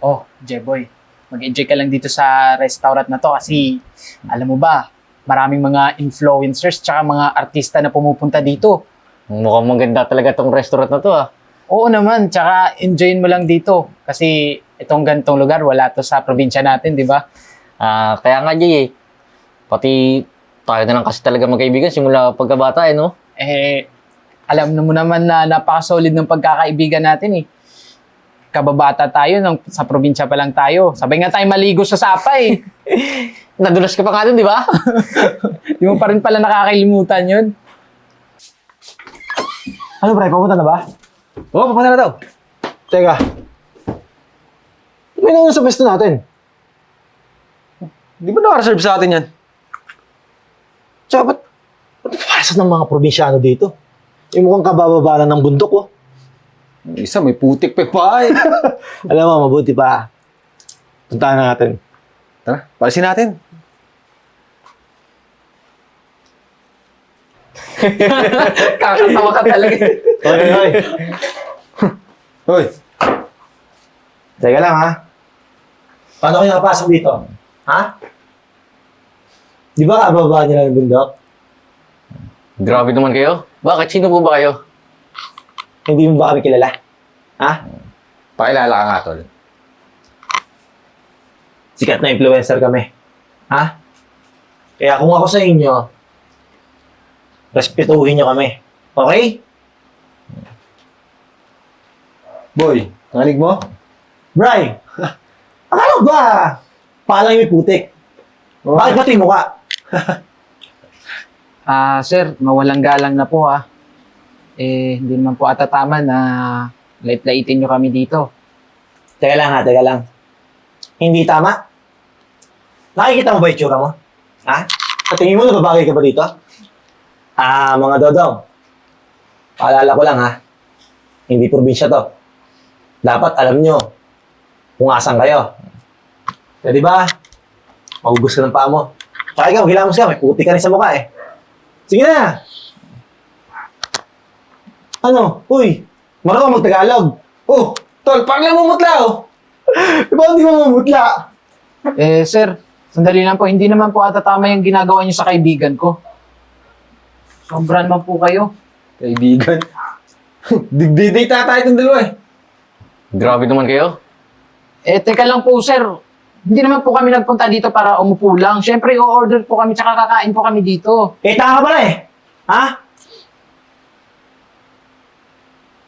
Oh, Jeboy, mag-enjoy ka lang dito sa restaurant na to kasi alam mo ba, maraming mga influencers tsaka mga artista na pumupunta dito. Mukhang maganda talaga tong restaurant na to ah. Oo naman, tsaka enjoyin mo lang dito kasi itong gantong lugar wala to sa probinsya natin, di ba? Kaya nga Jay, pati tayo na lang kasi talaga magkaibigan simula pagkabata no? Alam mo naman na napaka-solid ng pagkakaibigan natin eh. Kababata tayo, sa probinsya pa lang tayo. Sabay nga tayo maligo sa Sapa eh. Nadulas ka pa nga dun, di ba? Di mo pa rin pala nakakalimutan yun. Ano pre, pupunta na ba? Oo, pupunta na daw. Teka. May nauna sa pwesto natin. Di ba naka-reserve sa atin yan? Tsaka ba't pasas ng mga probinsyano dito? Yung mukhang kabababalan ng bundok, oh. Isa, may putik pa eh. Alam mo, mabuti pa. Puntahan na natin. Tara, palisin natin. Kakatawa ka talaga. Hoy, hoy. Hoy, Teka lang, ha? Paano kayo nakapasok dito? Ha? Di ba kababaan nila ng bundok? Grabe naman kayo. Bakit? Sino po ba kayo? Hindi mo ba kami kilala? Ha? pakilala ka nga, tol. Sikat na influencer kami. Ha? Kaya kung ako sa inyo, respetuhin nyo kami. Okay? Boy, nalig mo? Bray! Akala ba? Palang may putik. Bakit pati yung mukha? Sir, mawalang galang na po ah. Hindi naman po ata tama na lait-laitin nyo kami dito. Teka lang ha, teka lang. Hindi tama? Nakikita mo ba yung tsura mo? Ha? At tingin mo na babagay ka ba dito? Mga dodong. Paalala ko lang ha. Hindi probinsya to. Dapat alam nyo kung asan kayo. Pwede ba? Mahugus ka ng paa mo. Tsaka ikaw, hilamos ka. May puti ka rin sa mukha eh. Sige na! Ano? Uy! Marunong mag-Tagalog. Oh, tol, parang namumutla oh. Diba hindi mo mamutla? Sir, sandali lang po. Hindi naman po ata tama yung ginagawa nyo sa kaibigan ko. Sobra naman po kayo. Kaibigan. Digdidate na tayo itong dalawa eh. Grabe naman kayo. Teka lang po, sir. Hindi naman po kami nagpunta dito para umupo lang. Siyempre, o-order po kami tsaka kakain po kami dito. Tama pala eh. Ha?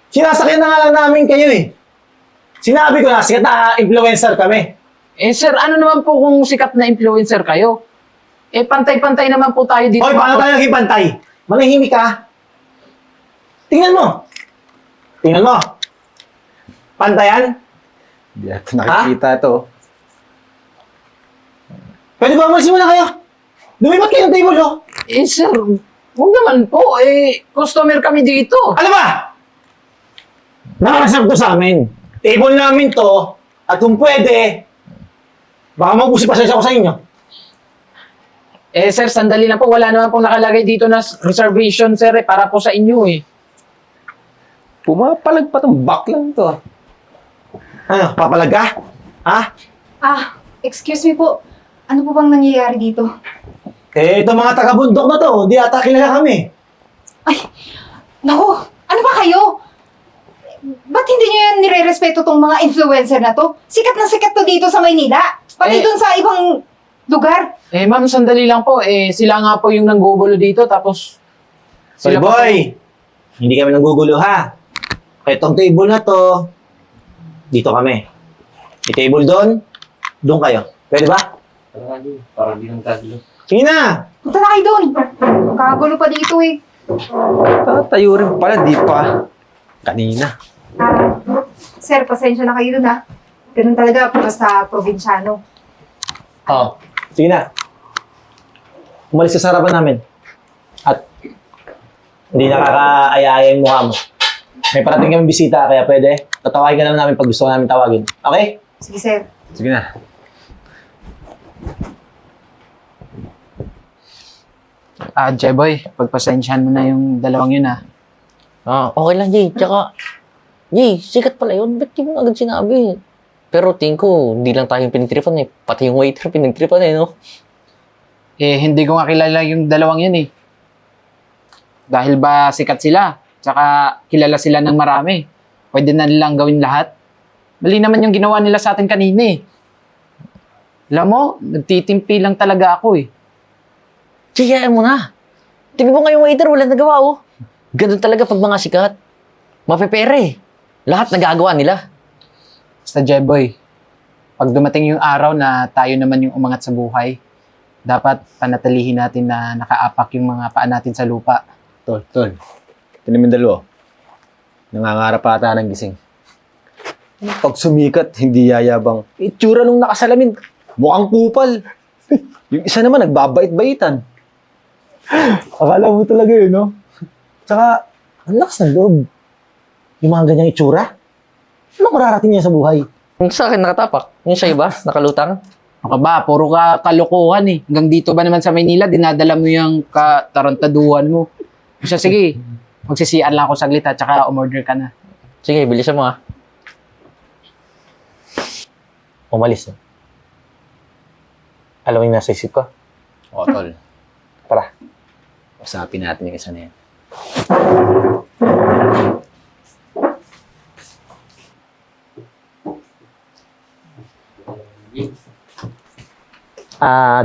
Sinasakyan na nga lang namin kayo eh. Sinabi ko na, sikat na influencer kami. Sir, ano naman po kung sikat na influencer kayo? Pantay-pantay naman po tayo dito. Hoy, paano tayo naging pantay? Manahimik ka. Tingnan mo. Tingnan mo. Pantayan? Hindi ito nakikita ito. Pwede ba umalis mo na kayo? Lumipat kayo ng table, oh. Sir, huwag naman po. Customer kami dito. Ano ba? Nakareserve to sa amin. Table namin to. At kung pwede, baka maubusin pasensya ko sa inyo. Sir, sandali lang po. Wala naman pong nakalagay dito na reservation, sir. Para po sa inyo, Pumapalag pa itong baklang to ah. Ano, papalag ka? Ha? Excuse me po. Ano po bang nangyayari dito? Ito mga taga-bundok na to. Hindi ata kilala kami. Ay, naku, ano ba kayo? Ba't hindi nyo yan nire-respeto tong mga influencer na to? Sikat na sikat to dito sa Maynila. Pati dun sa ibang lugar. Ma'am, sandali lang po. Sila nga po yung nanggugulo dito. Tapos, Sorry pa- boy, hindi kami nanggugulo ha. Itong table na to, dito kami. May table doon kayo. Pwede ba? Parang di nang kagulo. Sige na! Punta na kayo dun. Kagulo pa dito eh. Tatayo rin pala, di pa. Kanina. Sir, pasensya na kayo dun ha. Ganun talaga basta probinsyano. Oo. Sige na. Umalis ka sa harapan namin. At hindi nakakaaya-aya yung mukha mo. May parating kami bisita, kaya pwede. Tatawagin ka naman namin pag gusto ko namin tawagin. Okay? Sige, sir. Sige na. Jeboy, pagpasensyahan mo na yung dalawang yun, Okay lang, Jay. Tsaka, Jay, sikat pala yun. Ba't di mo agad sinabi? Pero tingin ko, hindi lang tayo yung pinagtripan eh. Pati yung waiter pinagtripan eh, no? Eh, hindi ko nga kilala yung dalawang yun eh. Dahil ba sikat sila, tsaka kilala sila ng marami. Pwede na nilang gawin lahat. Mali naman yung ginawa nila sa atin kanina eh. Alam mo, nagtitimpi lang talaga ako eh. Tsiyaan mo na. Tingnan mo nga yung waiter, wala nagawa oh. Ganun talaga pag mga sikat. Mapepere. Lahat nagagawa nila. Basta Jeboy, pag dumating yung araw na tayo naman yung umangat sa buhay, dapat panatilihin natin na nakaapak yung mga paa natin sa lupa. Tol. Tinan mo yung dalawa. Nangangarap ata ng gising. Pag sumikat, hindi yayabang. Itsura nung nakasalamin, mukhang kupal. Yung isa naman, nagbabait-baitan. Akala mo talaga yun, no? Tsaka, ang lakas ng loob. Yung mga ganyang itsura. Ano mararating niya sa buhay? Yung sa akin nakatapak. Yung sa iba, nakalutang. Ano ka ba? Puro ka kalokohan eh. Hanggang dito ba naman sa Maynila, dinadala mo yung katarantaduhan mo. Siya, sige. Magsisiyan lang ako saglit at saka umorder ka na. Sige, bilisan mo ah. Umalis, no? Alam mo yung nasa isip ko? O, tol. Tara. Usapin natin yung isa na yan.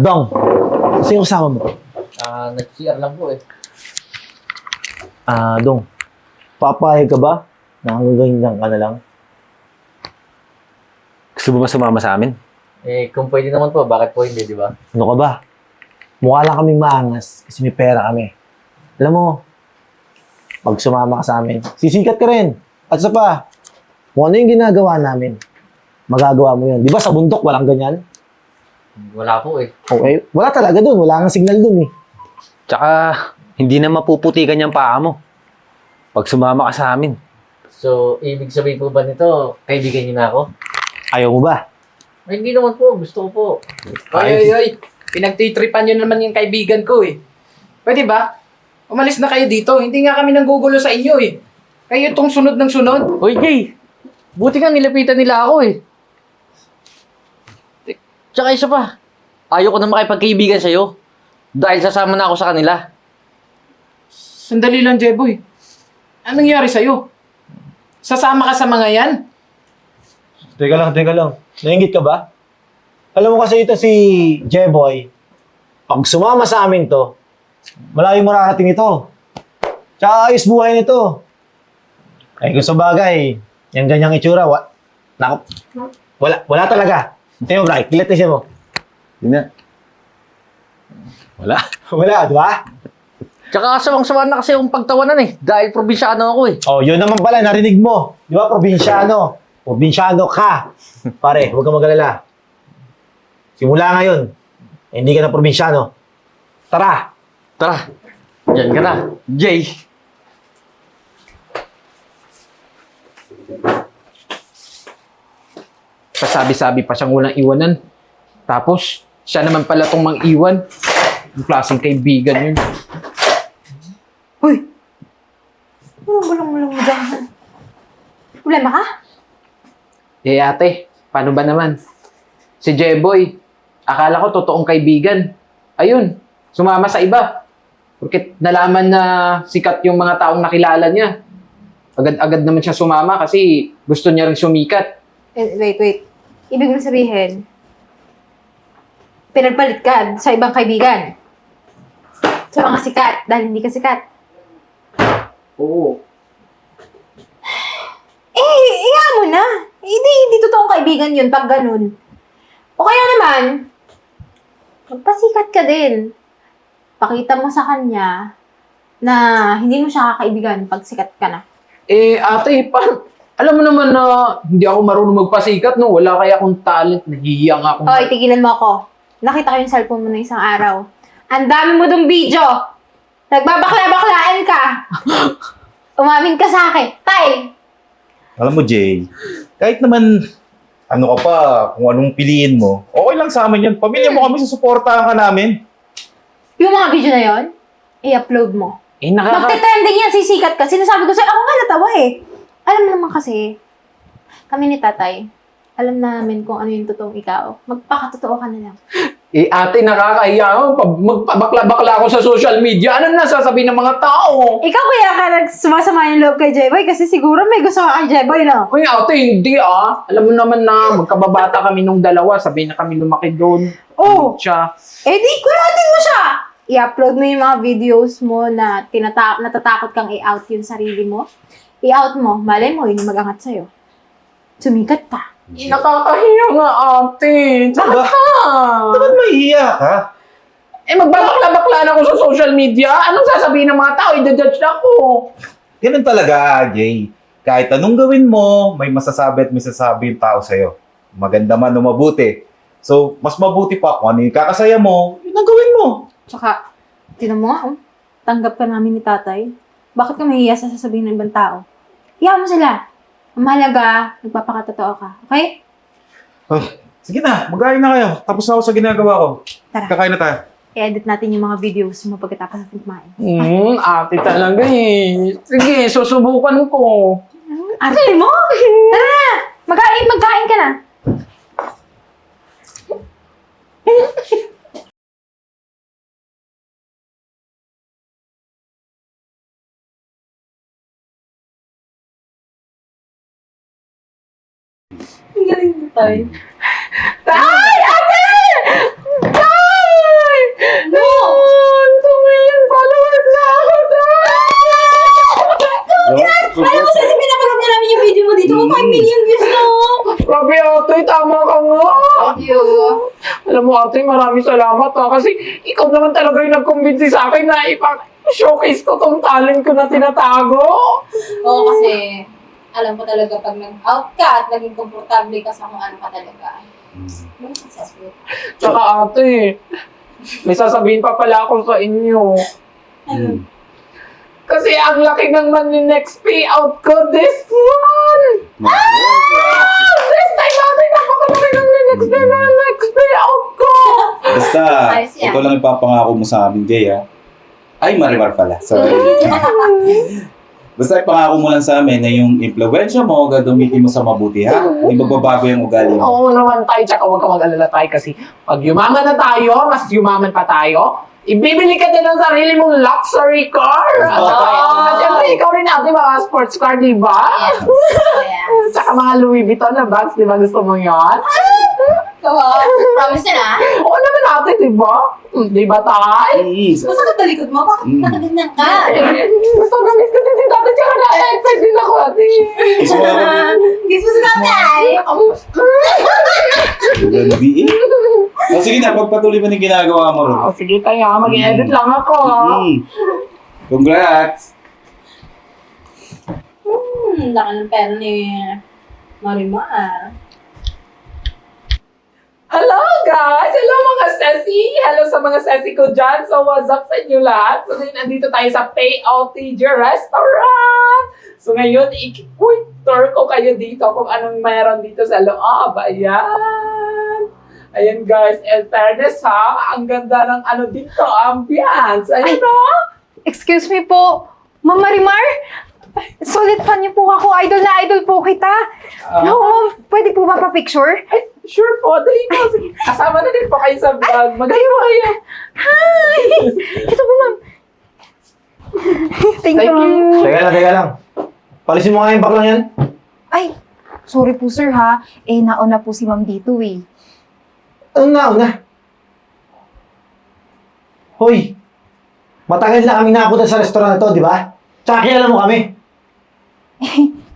Dong. Sino yung kasama mo? Nag-CR lang po eh. Dong. Papayag ka ba? Nakagaganyan ka na lang. Gusto mo ba sumama sa amin? Eh, kung pwede naman po, bakit po hindi, di ba? Ano ka ba? Mukha lang kaming maangas kasi may pera kami. Alam mo, pag sumama ka sa amin, sisikat ka rin. At isa pa, kung ano yung ginagawa namin, magagawa mo yun. Di ba sa bundok walang ganyan? Wala po eh. Okay, wala talaga dun. Wala nga signal dun eh. Tsaka, hindi na mapuputikan yung paa mo. Pag sumama ka sa amin. So, ibig sabihin po ba nito, kaibigan niyo na ako? Ayaw mo ba? Ay, hindi naman po. Gusto ko po. Ay. Pinagtitripan nyo naman yung kaibigan ko eh. Pwede ba? Umalis na kayo dito. Hindi nga kami nanggugulo sa inyo eh. Kayo itong sunod ng sunod. Hoy, Jay! Buti nga nilapitan nila ako eh. Tsaka isa pa, ayaw ko na makipagkaibigan sa'yo. Dahil sasama na ako sa kanila. Sandali lang, Jeboy. Anong nangyari sa'yo? Sasama ka sa mga yan? Teka lang. Nainggit ka ba? Alam mo kasi ito si Jeboy. Pag sumama sa amin to, malayo mararating ito. Tsaka ayos buhay nito. Ay kung sa bagay, yung ganyang itsura, wala talaga. Tingnan mo, Bray, kilatisin mo. Yun na. Wala. Wala, di ba? Tsaka sawang-sawa na kasi yung pagtawanan eh. Dahil probinsyano ako eh. Oh, yun naman pala, narinig mo. Di ba, probinsyano? Probinsyano ka. Pare, huwag kang mag-alala. Simula ngayon, hindi ka na probinsyano. Tara! Tara, dyan ka na. Jay! Pasabi-sabi pa siyang walang iwanan. Tapos, siya naman pala itong mang-iwan. Yung klaseng kaibigan yun. Uy! Anong bulong-bulong mo dyan? Problema ka? Eh ate, paano ba naman? Si Jeboy, akala ko totoong kaibigan. Ayun, sumama sa iba. Porque nalaman na sikat yung mga taong nakilala niya. Agad-agad naman siya sumama kasi gusto niya rin sumikat. Wait. Ibig mo sabihin, pinagpalit ka sa ibang kaibigan. Sa mga sikat, dahil hindi ka sikat. Oo. Iya mo na. Hindi totoong kaibigan yun pag ganun. O kaya naman, magpasikat ka din. Pakita mo sa kanya na hindi mo siya kakaibigan pag sikat ka na. Eh ate, alam mo naman na hindi ako marunong magpasikat, no? Wala kaya akong talent. Nahihiya nga ako. Hoy, tigilan mo ako. Nakita ko yung cellphone mo na isang araw. Ang dami mo dong video. Nagbabakla-baklaan ka. Umamin ka sa akin. Tay! Alam mo, Jay, kahit naman ano ka pa, kung anong piliin mo, okay lang sa amin yan. Pamilya mo kami, susuportahan ka namin. Yung mga video na yon, i-upload mo. Eh Magte-trending yan, sisikat ka. Sinasabi ko sa'yo, ako nga natawa eh. Alam mo naman kasi, kami ni tatay, alam namin kung ano yung totoong ikaw. Magpakatotoo ka na lang. Eh ate, nakakahiya ako. Magpabakla-bakla ako sa social media. Ano na sasabihin ng mga tao? Ikaw kaya ka sumasama yung loob kay Jeboy kasi siguro may gusto ka kay Jeboy, no? Uy ate, hindi ah. Alam mo naman na magkababata kami nung dalawa. Sabi na kami lumaki doon. Oh! Siya. Eh di, kulatin mo siya! I-upload mo yung mga videos mo na natatakot kang i-out yung sarili mo. I-out mo, malay mo, yun yung mag-angat sa'yo. Sumikat pa. Nakakahiya nga ate. Tsaka Ba't mahihiya ka? eh magbabakla-bakla na ako sa social media. Anong sasabihin ng mga tao? I-judge na ako. Ganun talaga, Jay. Kahit anong gawin mo, may masasabi at may sasabi yung tao sa'yo. Maganda man o mabuti. So, mas mabuti pa kung ano yung kakasaya mo, yun ang gawin mo. Tsaka, tinan mo nga, oh. Tanggap ka namin ni tatay. Bakit ka mahihiya sa sasabihin ng ibang tao? Hiya mo sila. Ang mahalaga, nagpapakatotoo ka. Okay? Sige na, mag-aay na kayo. Tapos na ako sa ginagawa ko. Tara. Kakain na tayo. I-edit natin yung mga videos mo pagkatapos natin kumain. Ate talaga eh. Sige, susubukan ko. Arte mo? Tara! Magkain ka na. Ang galing mo tayo. Tay! Ate! Tay! No! Tumingin followers na ako, Alam mo, Ceci, pinapanood na namin yung video mo dito. 5 million views na. Grabe ate, tama ka nga. Thank you. Alam mo ate, maraming salamat ha. Kasi ikaw naman talaga yung nag-convince sa akin na showcase ko tong talent ko na tinatago. Oo, kasi alam ko talaga pag nag-out ka at naging komportable ka sa kung ano ka talaga, may successful. Tsaka ate, may sasabihin pa pala ako sa inyo. Ano? Kasi ang laki ng next payout ko this one! This time ate, napakalaki ng next payout ko! Basta, Ayos yan. ito lang ipapangako mo sa amin, Jay, ha? Ay, Marimar pala. Sorry. Basta ipangako mo lang sa amin na yung impluwensya mo, gagamitin mo sa mabuti, ha? Hindi magbabago yung ugali mo. Oo naman tayo, tsaka huwag ka mag-alala tayo kasi pag yumaman na tayo, mas yumaman pa tayo, ibibili ka din ng sarili mong luxury car. At syempre, ikaw rin natin mga sports car, di ba? Yes. Oh, yeah. Tsaka mga Louis Vuitton na bags, di ba gusto mo yun? Promise na. Oo naman natin, di ba? Di ba tayo? Masakit na likod mo. Bakit nakaganyan ka? Gusto na-miss ko din si tatay, tsaka na-excite din ako, ate. Gusto mo ako? Gusto sa tatay. Gandi eh. O sige na, pagpatuloy mo ng ginagawa mo rin. Oh, sige tayo, mag-edit lang ako. Congrats! Laki ng pera ni Marimar. Hello guys! Hello mga Ceci! Hello sa mga Ceci ko dyan! So what's up sa inyo lahat? So ngayon nandito tayo sa Payout TJ Restaurant! So ngayon, i-quick tour ko kayo dito kung anong mayroon dito sa loob. Ayan! Ayan guys, in fairness ha, ang ganda ng ano dito, ambience. Ayan ha! Excuse me po, Ma'am Marimar? Solid fan niyo po ako. Idol na idol po kita. No, ma'am, pwede po ba pa-picture? Ay, sure po, dali po. Sige, kasama na din po kayo sa vlog. Magaling po kayo. Hi! Ito po, ma'am. Thank you, ma'am. Teka lang. Palisin mo nga yung baklang yan. Ay, sorry po, sir, ha. Eh, nauna po si ma'am dito, eh. Anong nauna? Hoy, matagal na kami nakapunta sa restaurant na to, di ba? Tsaka kilala mo kami.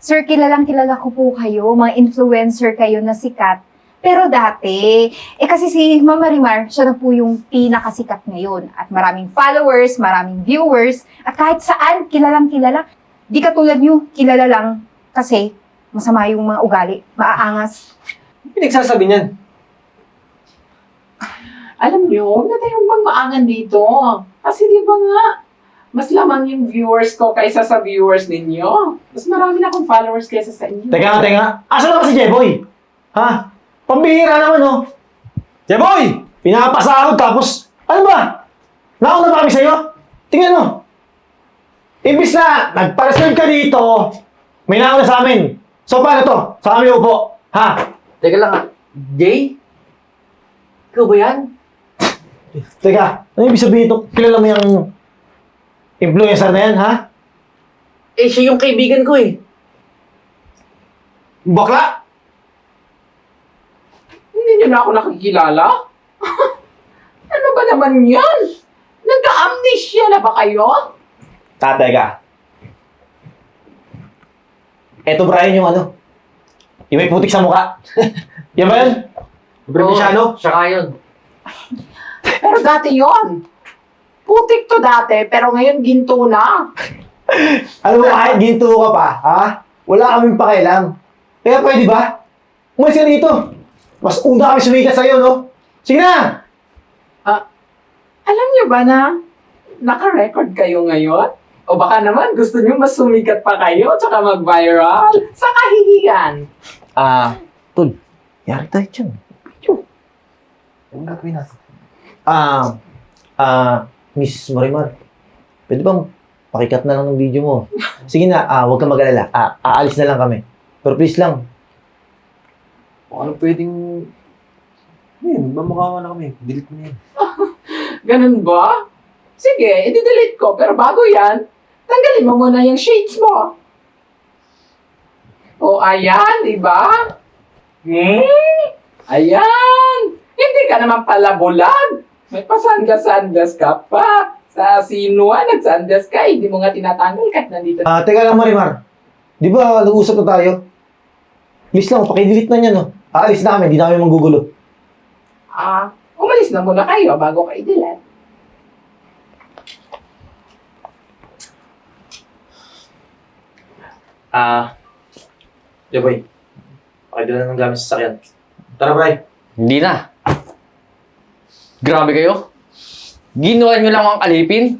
Sir, kilala ko po kayo. Mga influencer kayo na sikat. Pero dati, kasi si Ma'am Marimar, siya na po yung pinakasikat ngayon. At maraming followers, maraming viewers, at kahit saan, kilalang kilala. Di katulad nyo, kilala lang kasi masama yung mga ugali, maaangas. Pinagsasabi niyan. Alam niyo, huwag na tayong maangan dito. Kasi di ba nga, mas lamang yung viewers ko kaysa sa viewers ninyo. Mas marami na akong followers kaysa sa inyo. Teka. Asa na ba si Jeboy? Ha? Pambihira naman, oh. Jeboy! Pinapasahod tapos, ano ba? Nauna ba kami sa'yo? Tingnan mo. Imbis na nagpa-reserve ka dito, may nauna sa amin. So paano to? Sa kami upo. Ha? Teka lang, Jay? Ikaw ba yan? Teka, ano ibig sabihin ito? Kilala mo yung influencer na yan, ha? Eh, siya yung kaibigan ko eh. Bakla! Hindi niyo na ako nakikilala? Ano ba naman yan? Nagka-amnesia na ba kayo? Teka. Eto, Brian, yung ano? Yung may putik sa mukha. Yan ba yan? Provinciano? Siya ka yun. Pero dati yon. Putik to dati, pero ngayon ginto na. Alam mo, kahit ginto ka pa, ha? Wala kaming pakialam. Kaya pwede ba? Umalis ka dito. Mas una kami sumikat sa'yo, no? Sige na! Alam niyo ba na naka-record kayo ngayon? O baka naman gusto niyo mas sumikat pa kayo tsaka mag-viral sa kahihiyan. Tol, yari tayo dyan. Ano gagawin natin? Miss Marimar, pwede bang pakikat na lang ng video mo? Sige na, huwag kang mag-alala. Aalis na lang kami. Pero please lang. Kung ano pwedeng... magmamukha na kami. Delete mo na yan. Ganun ba? Sige, i-delete ko. Pero bago yan, tanggalin mo muna yung shades mo. O, ayan, di ba? Ayan! Hindi ka naman pala bulag. May pasanggas-sanggas ka pa. Sa sinuan, nagsanggas ka. Hindi mo nga tinatanggal kahit nandito. Teka lang, Marimar. Di ba nag-uusap na tayo? Please lang, pakidelete na niya, no? Aalis na kami, hindi na kami manggugulo. Umalis na muna kayo bago kayo delete. Boy. Pakidala na ng gamit sa sakyan. Tara, Bray. Hindi na. Grabe kayo. Ginawa nyo lang ang alipin.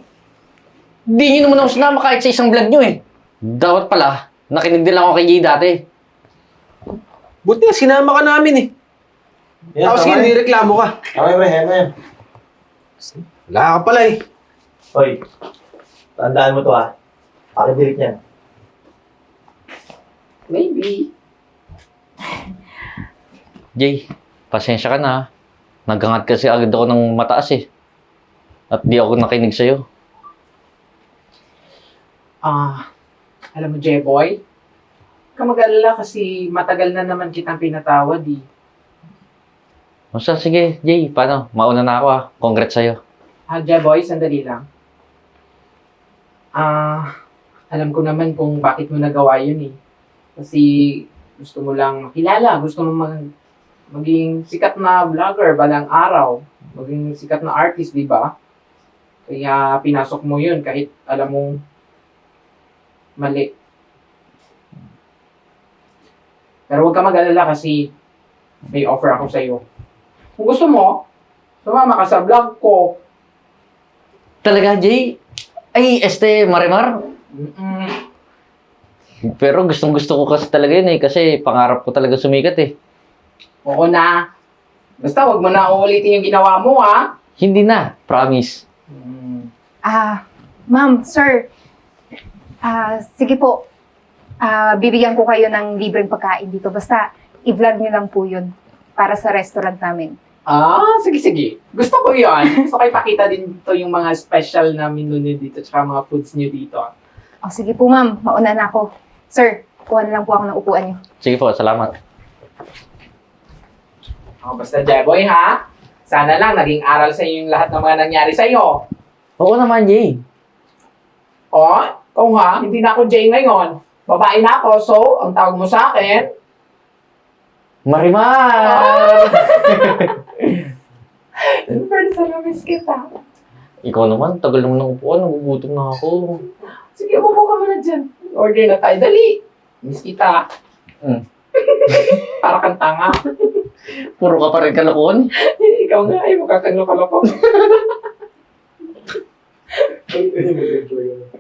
Hindi nyo naman ako sinama kahit sa isang vlog nyo eh. Dapat pala, nakinig din lang ako kay Jay dati. Buti nga, sinama ka namin eh. Tapos tama hindi reklamo ka. Okay, Bray. Yan. Wala ka pala eh. Hoy, tandaan mo to, ha? Pakidelete niyan. Maybe. Jay, pasensya ka na ha. Naghangat kasi agad ako ng mataas eh. At di ako nakinig sa'yo. Alam mo, J-Boy, kamag-alala kasi matagal na naman kitang pinatawad eh. Basta sige, Jay, paano? Mauna na ako ha. Congrats sa'yo. J-Boy, sandali lang. Alam ko naman kung bakit mo nagawa yun eh. Kasi gusto mo lang makilala, gusto mo maging sikat na vlogger balang araw, maging sikat na artist, di ba? Kaya pinasok mo yun kahit alam mong mali. Pero huwag ka mag-alala kasi may offer ako sa'yo. Kung gusto mo, sumama ka sa vlog ko. Talaga, Jay? Ay, Marimar? Pero gustong-gusto ko kasi talaga yun eh. Kasi pangarap ko talaga sumikat eh. Oo na. Basta huwag mo na uulitin yung ginawa mo, ha? Hindi na, promise. Ma'am, sir. Sige po. Bibigyan ko kayo ng libreng pagkain dito. Basta, i-vlog niyo lang po yun para sa restaurant namin. Sige. Gusto ko yun. Gusto ko ipakita din dito yung mga special na menu nyo dito tsaka mga foods nyo dito. O, sige po, ma'am. Mauna na ako. Sir, kuha na lang po ako ng upuan niyo. Sige po, salamat. Basta, Jeboy, ha? Sana lang naging aral sa yung lahat ng mga nangyari sa'yo. Oo naman, Jay. Kung ha, hindi na ako Jay ngayon. Babae na ako, so, ang tawag mo sa akin, Marimar! First, miss kita. Ikaw naman, tagal naman ng upuan. Nagugutom na ako. Sige, umupo ka muna dyan. Order na tayo. Dali. Miss kita. Para kang tanga. Puro ka pa rin kalokohan. Ikaw nga, ay mukha kang loko-loko.